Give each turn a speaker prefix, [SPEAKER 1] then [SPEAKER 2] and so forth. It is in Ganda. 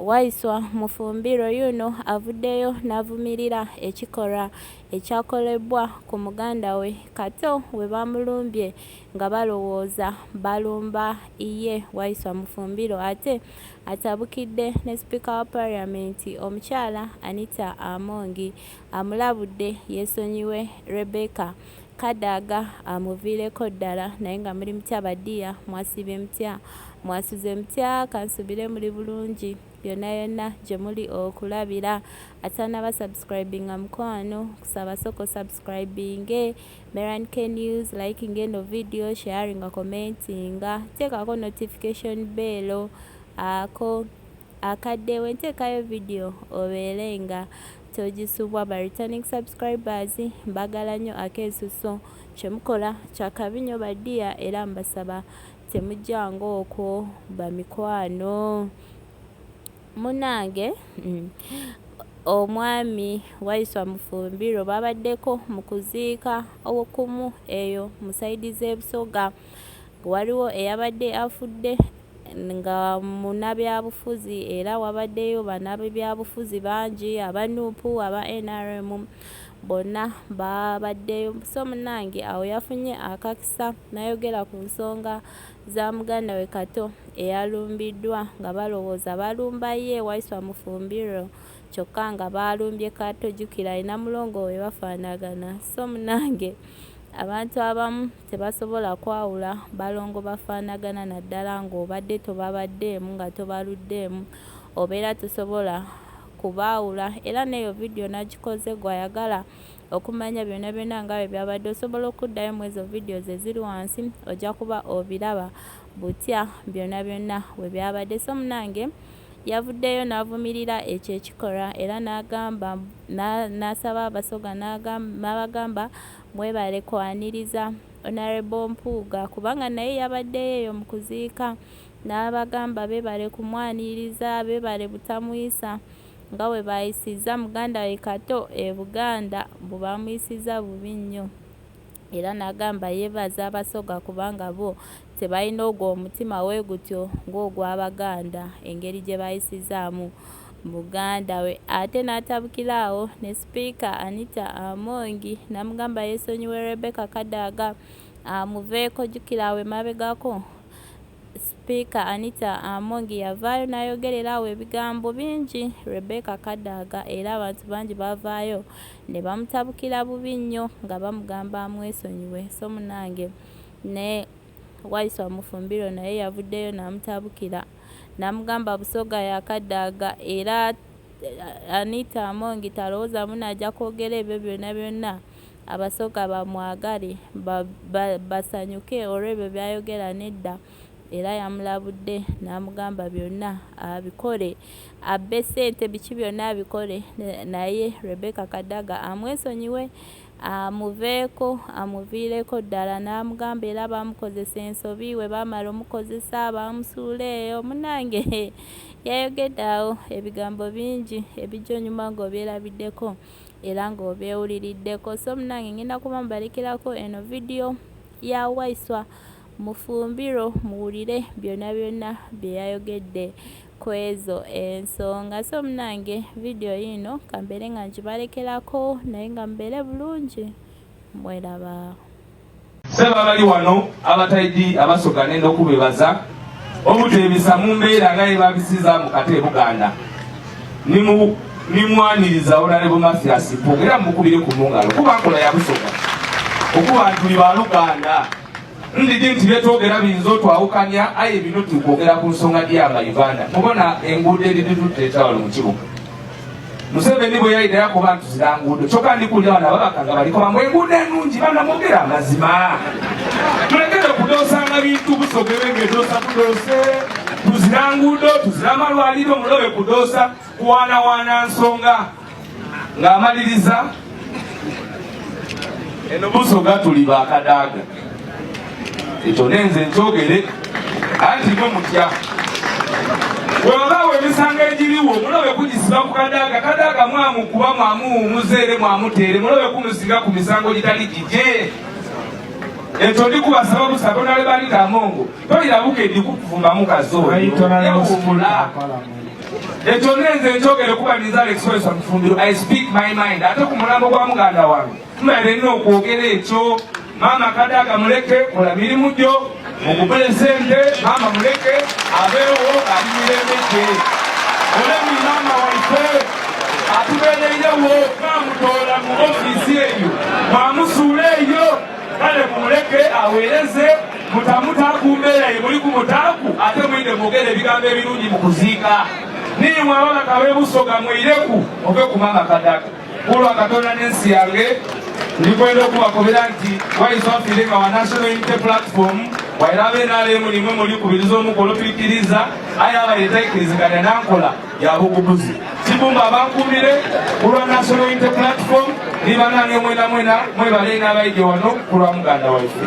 [SPEAKER 1] WAISWA MUFUMBIRO yuno avuddeyo n'avumirira ekikolwa ekyakolebwa ku muganda we KATO we bamulumbye nga balowooza balumba iye WAISWA MUFUMBIRO ate atabukidde ne Speaker wa Parliament omukyala Anita Amongi amulabudde yeesonyiwe Rebecca Kadaga amuviireko ddala naye nga muri mutya badiya mwasibye mutya mwasuze mutya kansubire muri bulungi byonna yonna gye muli okulabira atanaba subscribinga mukwano kusaba soko subscribinge Meranke News liking eno video sharing commentinga teekako notification bell ako akadde wenteekayo video obeerenga togisubwa ba returning subscribers mbagala nnyo akeesuso kyemukola kyakabi nnyo badiya era mbasaba temujjango okwo bamikwano munange omwami WAISWA MUFUMBIRO babaddeko mu kuziika okumu eyo mu sayidi z'ebusoga waliwo eyabadde afudde nga munabyabufuzi era wabaddeyo bannabyabufuzi bangi abanupu aba NRM bonna babaddeyo so munange awo yafunye akakisa nayogera ku nsonga za muganda we KATO eyalumbiddwa nga balowooza balumba ye WAISWA MUFUMBIRO kyokka nga balumbye KATO jjukira alina mulongo we bafaanagana so munange abantu abamu tebasobola kwawula balongo bafaanagana naddala ng'obadde tobabaddeemu nga tobaluddeemu obeera tosobola kubaawula era neyo video nagikoze gwayagala okumanya byonna byonna nga bwe byabadde osobola okuddayo mu ezo videos eziri wansi ojja kuba obiraba butya byonna byonna we byabadde so munange yavuddeyo n'avumirira ekyo ekikolwa era n'agamba n'asaba abasoga n'abagamba mwebale kwaniriza Honorable Mpuuga kubanga naye yabaddeyo eyo mu kuziika n'abagamba beebale kumwaniriza beebale butamuyisa nga we bayisizza muganda we KATO e Buganda bwe bamuyisiza bubi nnyo era n'agamba yeebaza abasoga kubanga bo tebalina ogwo omutima we gutyo ng'ogw'Abaganda engeri gye bayisizaamu muganda we ate n'atabukiraawo ne Speaker Anita Amongi n'amugamba yeesonyiwe Rebecca Kadaga amuveeko jjukira we mabegako Speaker Anita Amongi yavaayo n'ayogererawo ebigambo bingi Rebecca Kadaga era abantu bangi bavaayo ne bamutabukira bubi nnyo nga bamugamba amwesonyiwe so munange ne WAISWA MUFUMBIRO naye yavuddeyo n'amutabukira n'amugamba busoga ya Kadaga era Anita Amongi talowooza munajja kwogera ebyo byonna byonna abasoga bamwagale basanyuke olw'ebyo byayogera nedda era yamulabudde n'amugamba byonna abikole abbe ssente biki byonna abikole naye Rebecca Kadaga amwesonyiwe amuveeko amuviireko ddala n'amugamba era bamukozesa ensobi we baamala omukozesa bamusuula eyo munange yayogedde awo ebigambo bingi ebijja onyuma ng'obyerabiddeko era ng'obyewuliriddeko so munange ngenda kuba mubalekerako eno video ya WAISWA MUFUMBIRO muwulire byonna byonna bye yayogedde ku ezo ensonga so munange video yino kambeere nga nkibalekerako naye nga mubeere bulungi mweraba
[SPEAKER 2] seba bali wano abatayidi abasoga nenda okubebaza obuteebisa mu mbeera nga yebabisiza mu KATO e Buganda nimwaniriza Honorable Mathias era mukubire ku mungalo kuba nkola ya busoga okuba tuli baluganda ndidi nti byetwogera biyinza otwawukanya aye bino tukwogera ku nsonga y'aba Uganda mubona enguudo eriri tuteeta wano mu kibuga Museveni bwe yayita yakuba ntuzira nguudo kyokka ndikulira bano ababaka baliko bamwe enguudo ennungi bana mwogera amazima tulekere kudoosanga bintu busogere ng'edoosa kudoose tuzira nguudo tuzira amalwaliro mulobe kudoosa kuwaanawaana nsonga ng'amaliriza eno busoga tuli bakadaaga ekyo nenze nkyogere anti mwe mutya webagaawo emisanga egiriwo mulobe kugisiba ku Kadaga mwamukuba mwamuwumuzeere mwamuteere mulobe kumusinga ku misango gitali gije ekyo ndikubasaba busaba nale balita amongo tolirabuka edikukuvumbamu kazo yawumula ekyo nenze njogere kuba ninza Alex Mufumbiro, I speak my mind. Ate ku mulambo gwa muganda wange mbaire nina okwogera ekyo. Mama Kadaga muleke kola mirimu gyo mukupulezente, mama muleke abeewo ali mirembe gye. Olemi mama waife atubeereirewo namutola mu ofiisi eyo mwamusuula eyo, kale mumuleke aweereze mutamuta kumbeera ye muli ku mutaaku ate mwinde mwogere ebigambo ebirungi mu kuziika. Nimwe ababaka b'ebusoga mwireku ove ku mama Kadaga. Kulwa Katonda n'ensi yange ndikwenda okubakobera nti WAISWA Firenga wa National Unity Platform wairabe n'alemu nimwe muli kubiriza omukolo tuikiriza aye abaire tayikiriziganya nankola ya bugubuzi. Kibumba abankumire kulwa National Unity Platform niba nange mwena mwebale n'abaije wano kulwa muganda waife.